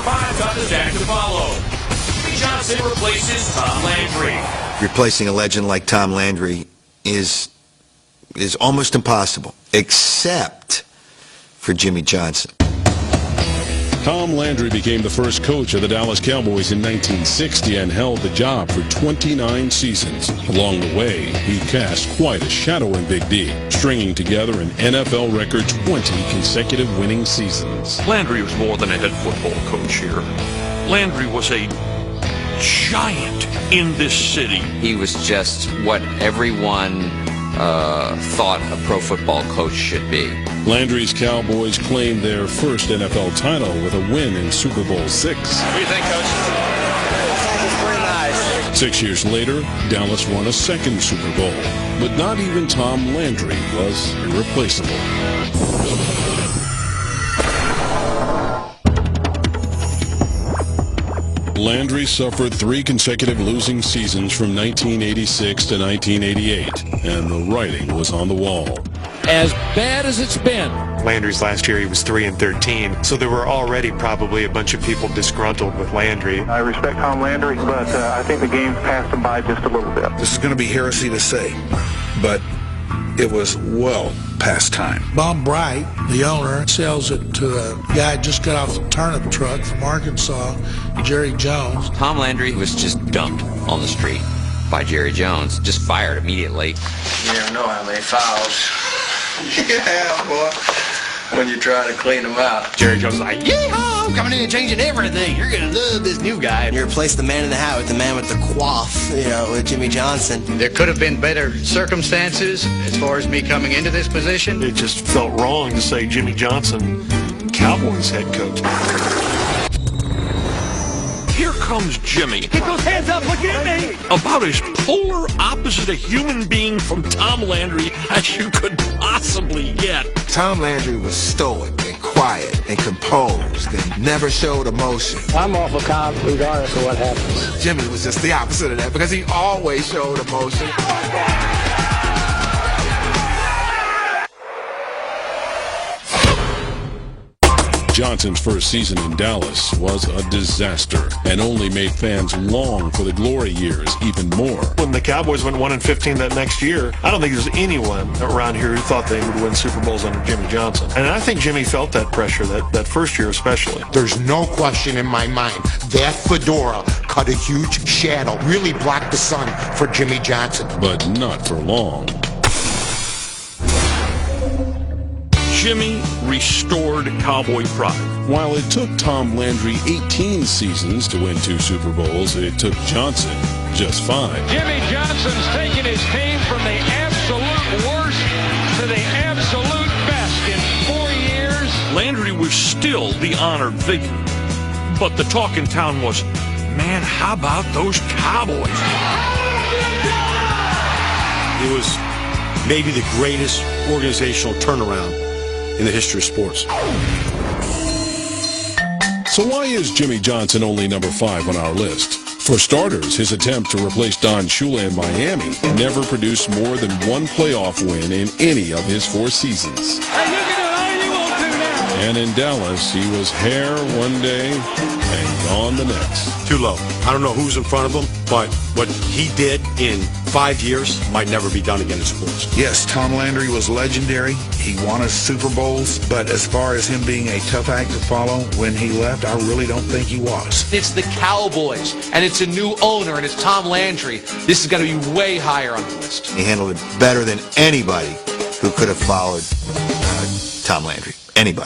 Number 5 on the stack to follow. Johnson replaces Tom Landry. Replacing a legend like Tom Landry is almost impossible, except for Jimmy Johnson. Tom Landry became the first coach of the Dallas Cowboys in 1960 and held the job for 29 seasons. Along the way, he cast quite a shadow in Big D, stringing together an NFL record 20 consecutive winning seasons. Landry was more than a head football coach here. Landry was a giant in this city. He was just what everyone thought a pro football coach should be. Landry's Cowboys claimed their first NFL title with a win in Super Bowl VI. What do you think, Coach? It's pretty nice. 6 years later, Dallas won a second Super Bowl, but not even Tom Landry was irreplaceable. Landry suffered 3 consecutive losing seasons from 1986 to 1988, and the writing was on the wall. As bad as it's been. Landry's last year, he was 3-13, so there were already probably a bunch of people disgruntled with Landry. I respect Tom Landry, but I think the game's passed him by just a little bit. This is going to be heresy to say, but it was well past time. Bob Bright, the owner, sells it to a guy who just got off the turnip truck from Arkansas, Jerry Jones. Tom Landry was just dumped on the street by Jerry Jones, just fired immediately. You never know how many fouls you have, boy, when you try to clean them out. Jerry Jones was like, yeehaw, I'm coming in and changing everything. You're going to love this new guy. You replace the man in the hat with the man with the coif, with Jimmy Johnson. There could have been better circumstances as far as me coming into this position. It just felt wrong to say Jimmy Johnson, Cowboys head coach. Here comes Jimmy. Get those hands up, look at me. About as polar opposite a human being from Tom Landry as you could possibly get. Tom Landry was stoic and quiet and composed and never showed emotion. I'm awful calm regardless of what happens. Jimmy was just the opposite of that because he always showed emotion. Johnson's first season in Dallas was a disaster and only made fans long for the glory years even more. When the Cowboys went 1-15 that next year, I don't think there's anyone around here who thought they would win Super Bowls under Jimmy Johnson. And I think Jimmy felt that pressure, that first year especially. There's no question in my mind that fedora cut a huge shadow, really blocked the sun for Jimmy Johnson. But not for long. Jimmy restored Cowboy pride. While it took Tom Landry 18 seasons to win 2 Super Bowls, it took Johnson just 5. Jimmy Johnson's taken his team from the absolute worst to the absolute best in 4 years. Landry was still the honored figure. But the talk in town was, man, how about those Cowboys? It was maybe the greatest organizational turnaround in the history of sports. So why is Jimmy Johnson only number 5 on our list? For starters, his attempt to replace Don Shula in Miami never produced more than 1 playoff win in any of his 4 seasons. And in Dallas, he was hair one day and gone the next. Too low. I don't know who's in front of him, but what he did in 5 years might never be done again in sports. Yes, Tom Landry was legendary. He won us Super Bowls, but as far as him being a tough act to follow when he left, I really don't think he was. It's the Cowboys, and it's a new owner, and it's Tom Landry. This is going to be way higher on the list. He handled it better than anybody who could have followed Tom Landry. Anybody.